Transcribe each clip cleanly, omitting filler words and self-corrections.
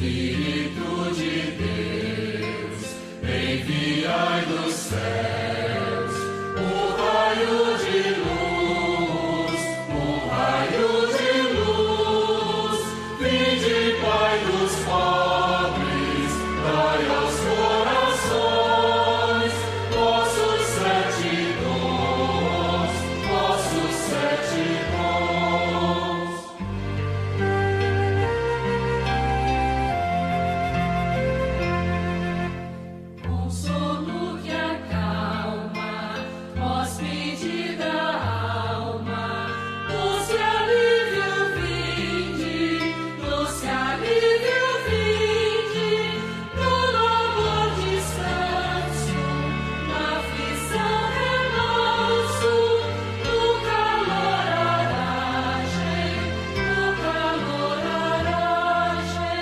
Espírito de Deus, enviai dos céus um raio de luz, vinde, Pai dos pobres, dai aos corações vossos sete dons, vossos sete dons. Consolo que acalma, hóspede da alma, doce alívio vinde, no louvor descanso, na aflição remanso, no calor aragem, no calor aragem.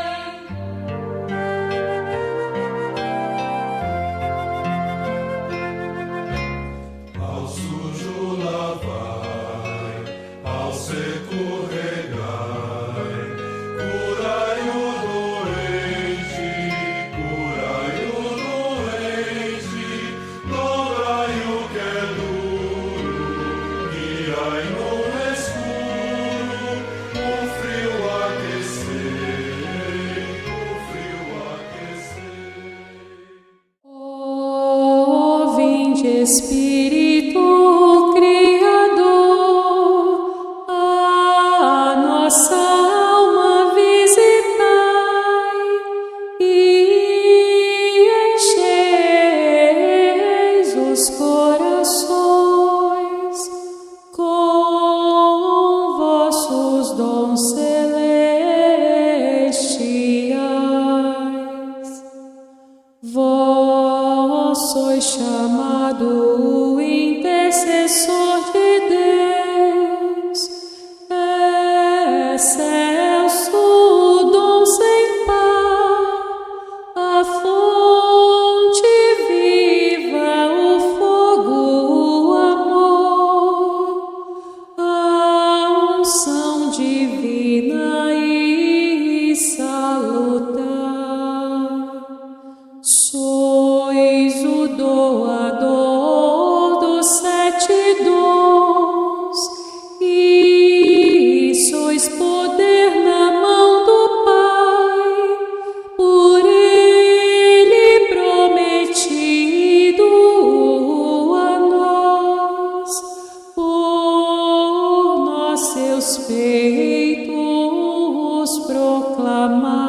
Ao sujo lavai, ao seco regai, curai o doente, dobrai o que é duro, guiai no escuro, o frio aquecei, Ó, vinde Espírito Criador, a nossa alma visitai e encheis os corações com vossos dons celestiais. Vós sois chamado o intercessor de Deus, excelso o dom sem par, a fonte viva, o fogo, o amor, a unção divina e salutar. Sois o doador dos sete dons e sois poder na mão do Pai, por Ele prometido a nós, por nós seus feitos proclamai.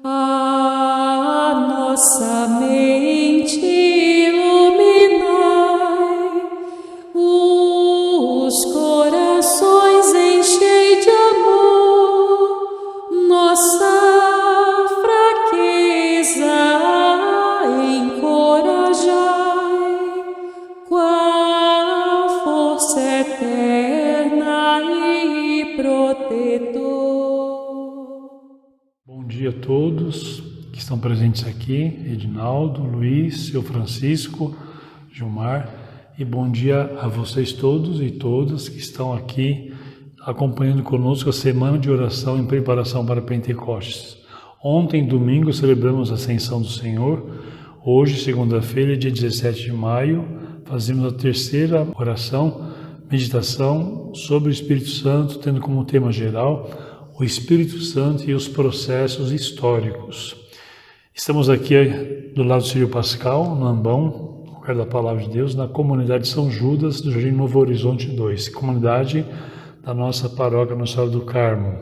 A nossa mente iluminai, os corações enchei de amor, nossa fraqueza encorajai, com a força eterna e protetor. Bom dia a todos que estão presentes aqui, Edinaldo, Luiz, seu Francisco, Gilmar, e bom dia a vocês todos e todas que estão aqui acompanhando conosco a semana de oração em preparação para Pentecostes. Ontem, domingo, celebramos a Ascensão do Senhor. Hoje, segunda-feira, dia 17 de maio, fazemos a terceira oração, meditação sobre o Espírito Santo, tendo como tema geral o Espírito Santo e os processos históricos. Estamos aqui do lado do Círio Pascal, no Ambão, no lugar da Palavra de Deus, na comunidade São Judas do Jardim Novo Horizonte 2, comunidade da nossa paróquia Nossa Senhora do Carmo.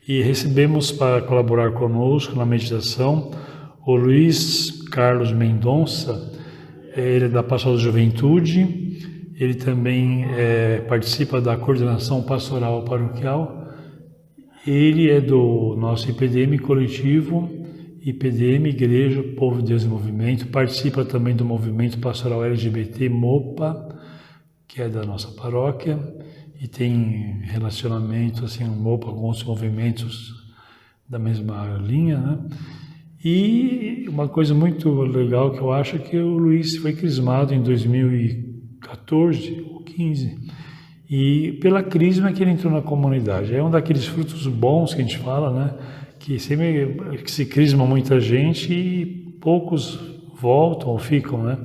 E recebemos para colaborar conosco na meditação o Luiz Carlos Mendonça. Ele é da Pastoral da Juventude, ele também participa da coordenação pastoral paroquial. Ele é do nosso IPDM coletivo, IPDM Igreja Povo de Deus em Movimento, participa também do movimento pastoral LGBT MOPA, que é da nossa paróquia, e tem relacionamento assim, um MOPA com outros movimentos da mesma linha, né? E uma coisa muito legal que eu acho é que o Luiz foi crismado em 2014 ou 15, e pela crisma que ele entrou na comunidade. É um daqueles frutos bons que a gente fala, né? Que sempre que se crisma muita gente e poucos voltam ou ficam, né?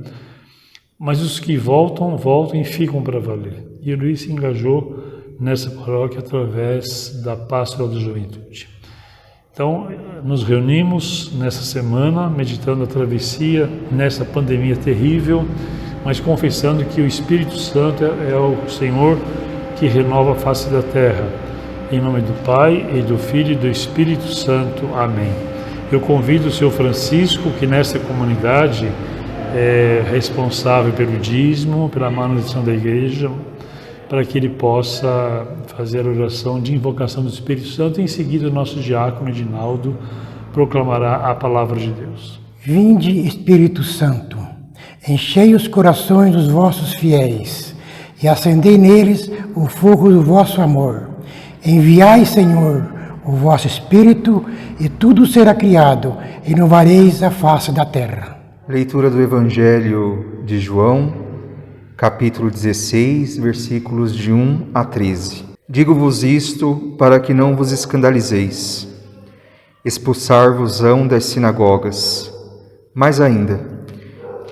Mas os que voltam e ficam para valer. E o Luiz se engajou nessa paróquia através da Pastoral da Juventude. Então, nos reunimos nessa semana, meditando a travessia nessa pandemia terrível, mas confessando que o Espírito Santo é o Senhor que renova a face da terra. Em nome do Pai, e do Filho e do Espírito Santo. Amém. Eu convido o Senhor Francisco, que nessa comunidade é responsável pelo dízimo, pela manutenção da igreja, para que ele possa fazer a oração de invocação do Espírito Santo. Em seguida, o nosso diácono Edinaldo proclamará a palavra de Deus. Vinde, Espírito Santo, enchei os corações dos vossos fiéis e acendei neles o fogo do vosso amor. Enviai, Senhor, o vosso Espírito, e tudo será criado, e renovareis a face da terra. Leitura do Evangelho de João, capítulo 16, versículos de 1 a 13. Digo-vos isto para que não vos escandalizeis. Expulsar-vos-ão das sinagogas. Mais ainda,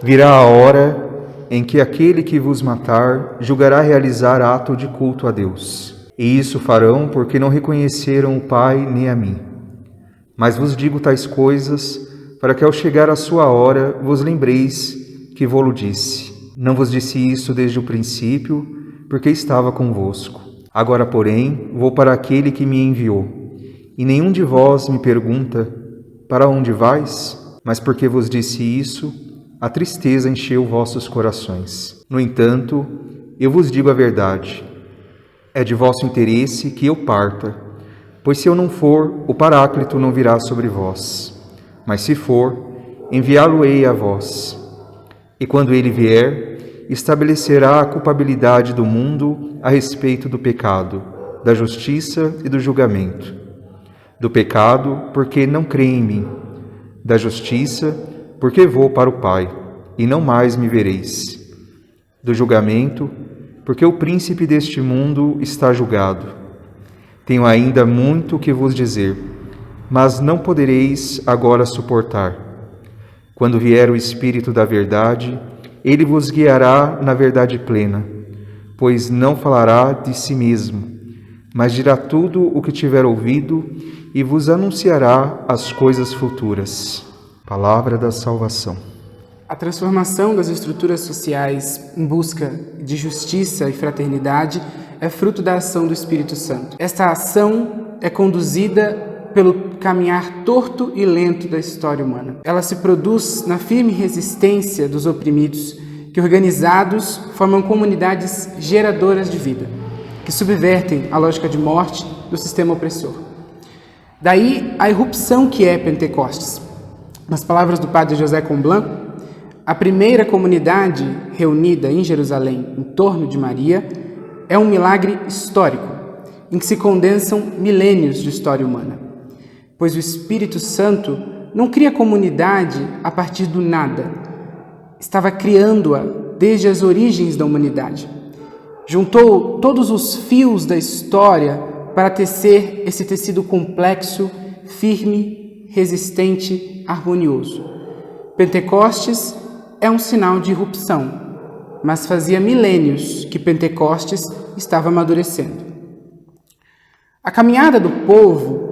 virá a hora em que aquele que vos matar julgará realizar ato de culto a Deus. E isso farão porque não reconheceram o Pai nem a mim. Mas vos digo tais coisas para que ao chegar a sua hora vos lembreis que vô-lo disse. Não vos disse isso desde o princípio, porque estava convosco. Agora, porém, vou para aquele que me enviou. E nenhum de vós me pergunta, para onde vais? Mas porque vos disse isso, a tristeza encheu vossos corações. No entanto, eu vos digo a verdade. É de vosso interesse que eu parta, pois se eu não for, o Paráclito não virá sobre vós. Mas se for, enviá-lo-ei a vós. E quando ele vier, estabelecerá a culpabilidade do mundo a respeito do pecado, da justiça e do julgamento. Do pecado, porque não crê em mim. Da justiça, porque vou para o Pai, e não mais me vereis. Do julgamento, porque o príncipe deste mundo está julgado. Tenho ainda muito que vos dizer, mas não podereis agora suportar. Quando vier o Espírito da verdade, ele vos guiará na verdade plena, pois não falará de si mesmo, mas dirá tudo o que tiver ouvido e vos anunciará as coisas futuras. Palavra da salvação. A transformação das estruturas sociais em busca de justiça e fraternidade é fruto da ação do Espírito Santo. Esta ação é conduzida pelo caminhar torto e lento da história humana. Ela se produz na firme resistência dos oprimidos, que organizados formam comunidades geradoras de vida, que subvertem a lógica de morte do sistema opressor. Daí a irrupção que é Pentecostes. Nas palavras do padre José Comblan, a primeira comunidade reunida em Jerusalém em torno de Maria é um milagre histórico, em que se condensam milênios de história humana. Pois o Espírito Santo não cria comunidade a partir do nada. Estava criando-a desde as origens da humanidade. Juntou todos os fios da história para tecer esse tecido complexo, firme, resistente, harmonioso. Pentecostes é um sinal de irrupção, mas fazia milênios que Pentecostes estava amadurecendo. A caminhada do povo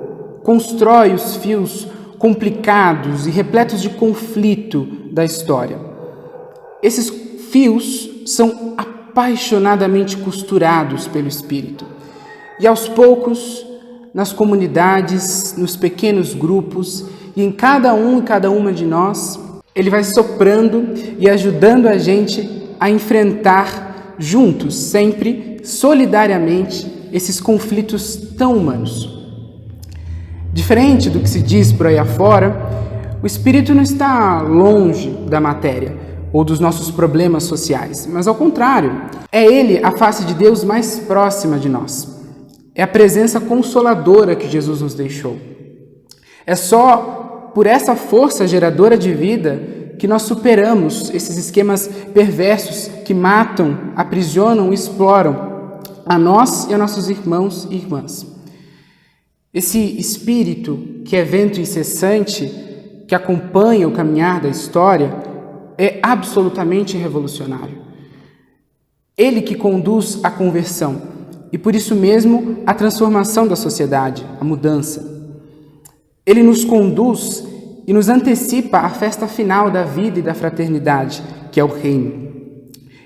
constrói os fios complicados e repletos de conflito da história. Esses fios são apaixonadamente costurados pelo Espírito. E aos poucos, nas comunidades, nos pequenos grupos e em cada um e cada uma de nós, ele vai soprando e ajudando a gente a enfrentar juntos, sempre, solidariamente, esses conflitos tão humanos. Diferente do que se diz por aí afora, o Espírito não está longe da matéria ou dos nossos problemas sociais, mas ao contrário, é Ele a face de Deus mais próxima de nós. É a presença consoladora que Jesus nos deixou. É só por essa força geradora de vida que nós superamos esses esquemas perversos que matam, aprisionam e exploram a nós e a nossos irmãos e irmãs. Esse espírito que é vento incessante, que acompanha o caminhar da história, é absolutamente revolucionário. Ele que conduz a conversão e, por isso mesmo, a transformação da sociedade, a mudança. Ele nos conduz e nos antecipa a festa final da vida e da fraternidade, que é o reino.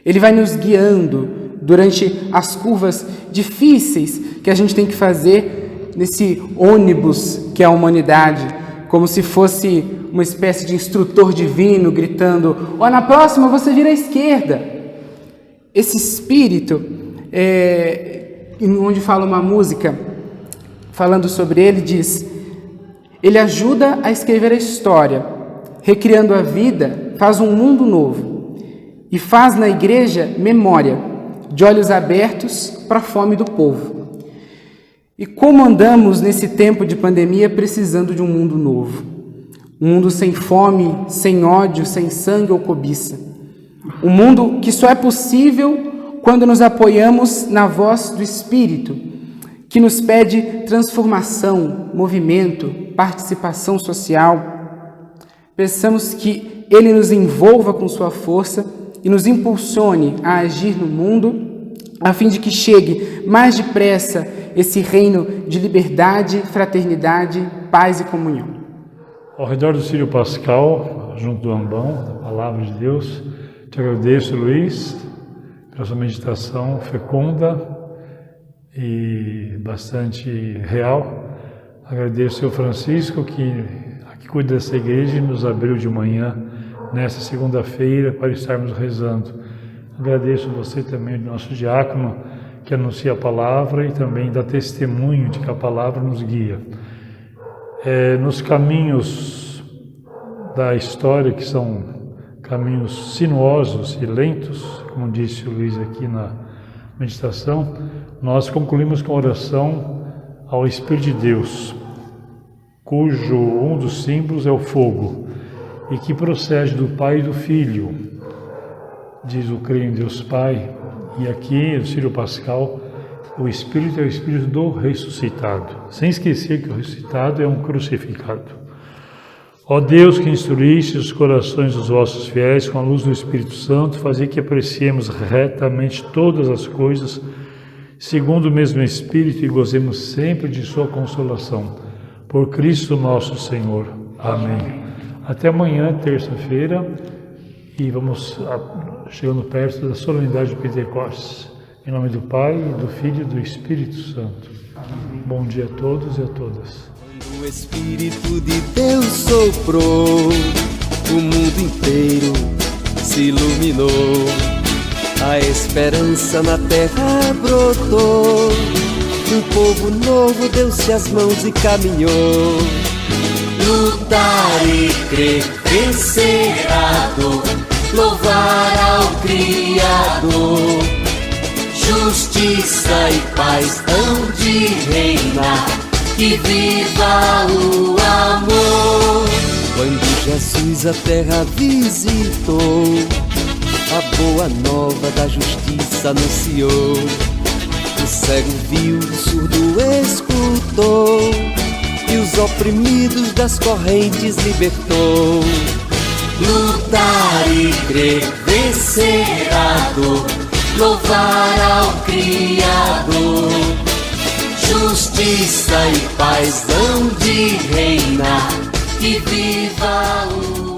Ele vai nos guiando durante as curvas difíceis que a gente tem que fazer nesse ônibus que é a humanidade, como se fosse uma espécie de instrutor divino gritando: ó, na próxima você vira à esquerda. Esse espírito, onde fala uma música falando sobre ele, diz: ele ajuda a escrever a história, recriando a vida, faz um mundo novo e faz na igreja memória, de olhos abertos para a fome do povo. E como andamos nesse tempo de pandemia precisando de um mundo novo, um mundo sem fome, sem ódio, sem sangue ou cobiça, um mundo que só é possível quando nos apoiamos na voz do Espírito, que nos pede transformação, movimento, participação social. Peçamos que Ele nos envolva com sua força e nos impulsione a agir no mundo, a fim de que chegue mais depressa esse reino de liberdade, fraternidade, paz e comunhão. Ao redor do Círio Pascal, junto do ambão, da Palavra de Deus, te agradeço, Luiz, pela sua meditação fecunda e bastante real. Agradeço ao Francisco, que cuida dessa igreja e nos abriu de manhã, nessa segunda-feira, para estarmos rezando. Agradeço você também, nosso diácono, que anuncia a palavra e também dá testemunho de que a palavra nos guia. Nos caminhos da história, que são caminhos sinuosos e lentos, como disse o Luiz aqui na meditação, nós concluímos com a oração ao Espírito de Deus, cujo um dos símbolos é o fogo, e que procede do Pai e do Filho, diz o creio em Deus Pai, e aqui, no Círio Pascal, o Espírito é o Espírito do ressuscitado, sem esquecer que o ressuscitado é um crucificado. Ó Deus, que instruíste os corações dos vossos fiéis com a luz do Espírito Santo, fazei que apreciemos retamente todas as coisas, segundo o mesmo Espírito, e gozemos sempre de sua consolação. Por Cristo nosso Senhor. Amém. Até amanhã, terça-feira, e vamos chegando perto da solenidade de Pentecostes. Em nome do Pai, do Filho e do Espírito Santo. Amém. Bom dia a todos e a todas. O Espírito de Deus soprou, o mundo inteiro se iluminou, a esperança na terra brotou, um povo novo deu-se as mãos e caminhou. Lutar e crer, vencer a dor, louvar ao Criador. Justiça e paz hão de reinar, que viva o amor. Quando Jesus a terra visitou, a boa nova da justiça anunciou. O cego viu, o surdo escutou, e os oprimidos das correntes libertou. Lutar e crer, vencer a dor, louvar ao Criador. Justiça e paz hão de reinar, que viva o